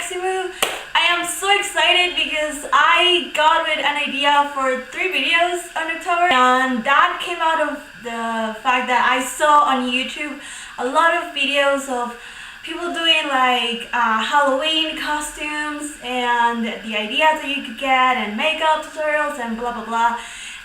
Meximove. I am so excited because I got with an idea for 3 videos on October, and that came out of the fact that I saw on YouTube a lot of videos of people doing like Halloween costumes and the ideas that you could get and makeup tutorials and blah blah blah.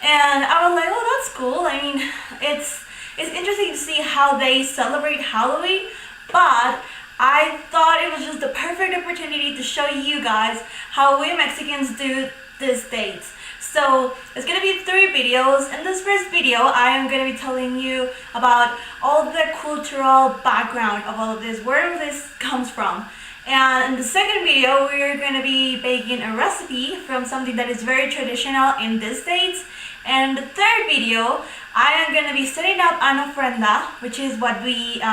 And I was like, oh, that's cool. I mean, it's interesting to see how they celebrate Halloween, but I thought it was just the perfect opportunity to show you guys how we Mexicans do these dates. So it's gonna be 3 videos. In this first video, I am gonna be telling you about all the cultural background of all of this, where this comes from. And in the second video, we're gonna be baking a recipe from something that is very traditional in these dates. And in the third video, I am gonna be setting up an ofrenda, which is what we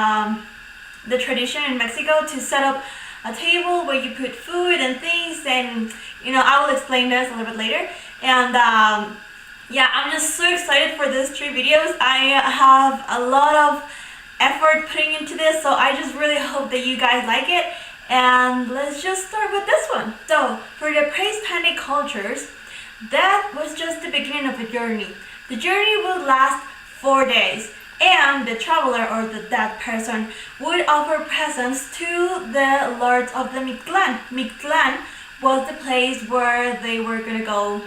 the tradition in Mexico to set up a table where you put food and things, and I will explain this a little bit later. And yeah, I'm just so excited for these 3 videos. I have a lot of effort putting into this, so I just really hope that you guys like it. And let's just start with this one. So for the pre-Hispanic cultures, that was just the beginning of the journey. The journey would last 4 days, and the traveler or that person would offer presents to the lords of the Mictlan. Mictlan was the place where they were gonna go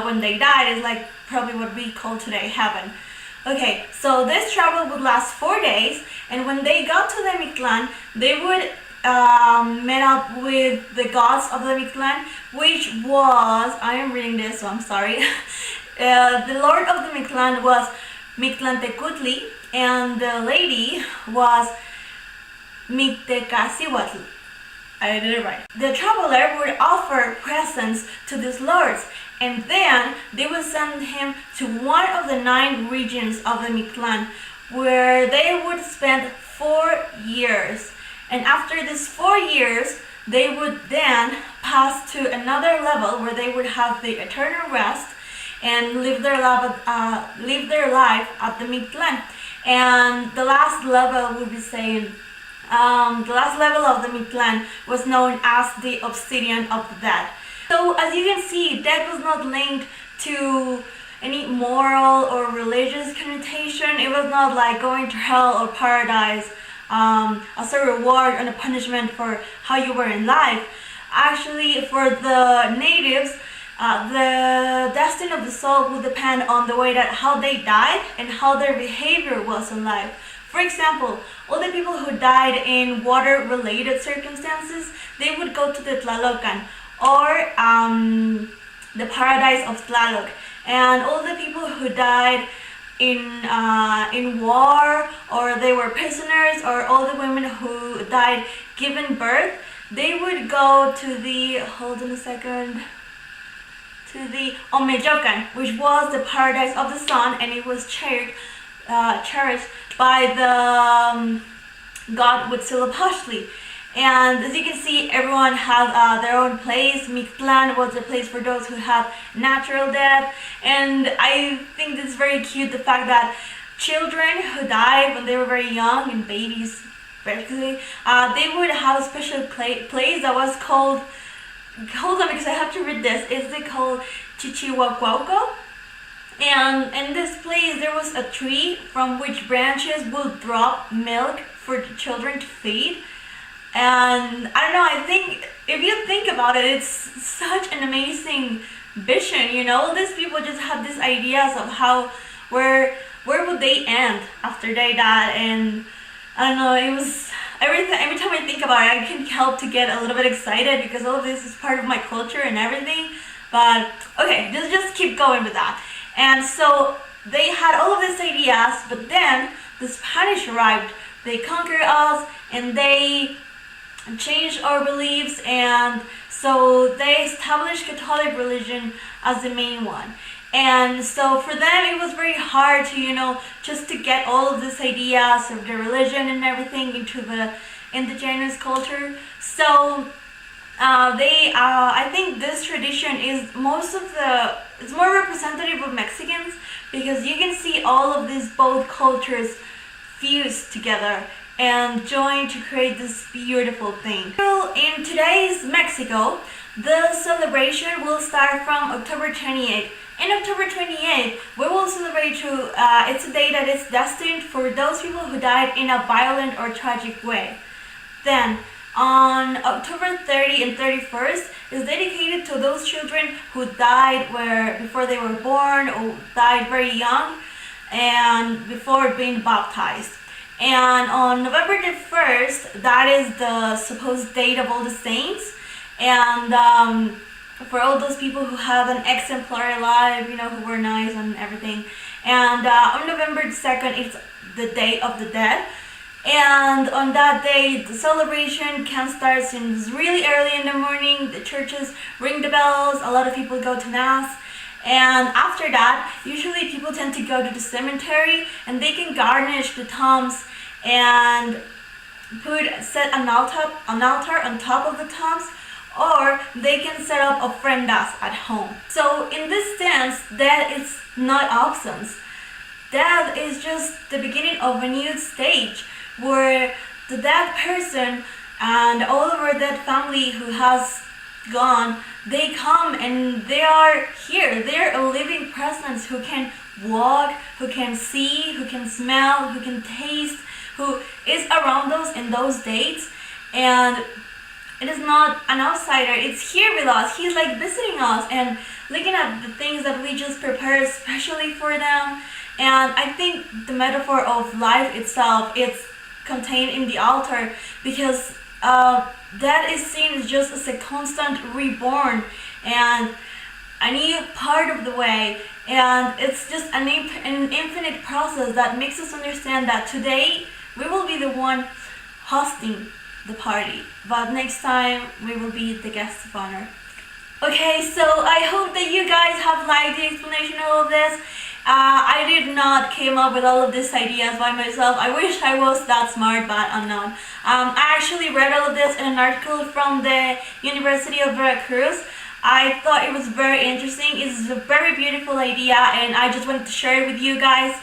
when they died. It's like probably what we call today heaven. Okay, so this travel would last 4 days, and when they got to the Mictlan, they would met up with the gods of the Mictlan, which was, I am reading this, so I'm sorry. The lord of the Mictlan was Mictlantecutli, and the lady was Mictecacihuatl. I did it right. The traveler would offer presents to these lords, and then they would send him to one of the 9 regions of the Mictlan, where they would spend 4 years. And after these 4 years, they would then pass to another level where they would have the eternal rest and live their life at the Mictlan. And the last level would be saying, the last level of the Mictlan was known as the Obsidian of the dead. So as you can see, death was not linked to any moral or religious connotation. It was not like going to hell or paradise as a reward and a punishment for how you were in life. Actually, for the natives, the destiny of the soul would depend on the way that how they died and how their behavior was in life. For example, all the people who died in water-related circumstances, they would go to the Tlalocan, or the paradise of Tlaloc. And all the people who died in war, or they were prisoners, or all the women who died giving birth, they would go to the, hold on a second, to the Omeyocan, which was the paradise of the sun, and it was cherished by the god Huitzilopochtli. And as you can see, everyone has their own place. Mictlan was a place for those who have natural death. And I think it's very cute, the fact that children who died when they were very young, and babies basically, they would have a special place that was called, hold on because I have to read this, is it called Chichihuacuauco? And in this place there was a tree from which branches would drop milk for the children to feed. And I don't know, I think if you think about it, it's such an amazing vision, These people just have these ideas of how, where would they end after they died. And I don't know, it was, every time I think about it, I can't help to get a little bit excited because all of this is part of my culture and everything. But okay, just keep going with that. And so they had all of these ideas, but then the Spanish arrived. They conquered us, and they changed our beliefs, and so they established Catholic religion as the main one. And so for them it was very hard to just to get all of these ideas of the religion and everything into the indigenous culture. So I think this tradition is it's more representative of Mexicans, because you can see all of these both cultures fused together. and join to create this beautiful thing. So in today's Mexico, the celebration will start from October 28th. In October 28th, we will celebrate it's a day that is destined for those people who died in a violent or tragic way. Then, on October 30 and 31st is dedicated to those children who died before they were born or died very young and before being baptized. And on November the 1st, that is the supposed date of all the saints. And for all those people who have an exemplary life, who were nice and everything. And on November the 2nd, it's the Day of the Dead. And on that day, the celebration can start since really early in the morning. The churches ring the bells, a lot of people go to Mass. And after that, usually people tend to go to the cemetery and they can garnish the tombs and set an altar on top of the tombs, or they can set up ofrendas at home. So in this sense, death is not absence. Death is just the beginning of a new stage where the dead person and all of our dead family who has gone, they come and they are here. They're a living presence who can walk, who can see, who can smell, who can taste, who is around us in those dates. And it is not an outsider, it's here with us. He's like visiting us and looking at the things that we just prepared especially for them. And I think the metaphor of life itself, it's contained in the altar, because that is seen as just as a constant reborn and a new part of the way. And it's just an infinite process that makes us understand that today we will be the one hosting the party, but next time we will be the guest of honor. Okay, so I hope that you guys have liked the explanation of all of this. I did not came up with all of these ideas by myself. I wish I was that smart, but I'm not. I actually read all of this in an article from the University of Veracruz. I thought it was very interesting. It's a very beautiful idea, and I just wanted to share it with you guys.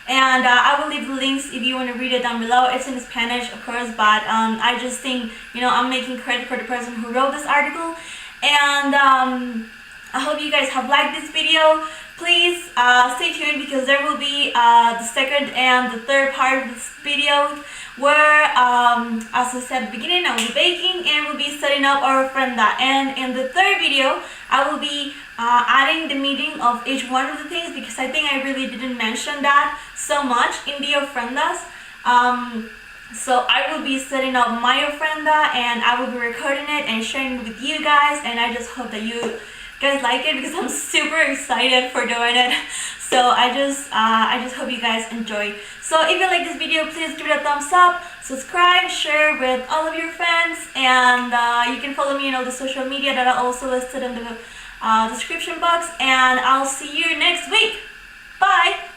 And I will leave the links if you want to read it down below. It's in Spanish, of course, but I just think, I'm making credit for the person who wrote this article. And I hope you guys have liked this video. Please stay tuned, because there will be the second and the third part of this video where, as I said at the beginning, I will be baking and will be setting up our ofrenda. And in the third video, I will be adding the meaning of each one of the things, because I think I really didn't mention that so much in the ofrendas. So I will be setting up my ofrenda and I will be recording it and sharing it with you guys, and I just hope that you guys like it, because I'm super excited for doing it. So I just hope you guys enjoy. So if you like this video, please give it a thumbs up, subscribe, share with all of your friends, and you can follow me on all the social media that are also listed in the description box, and I'll see you next week. Bye!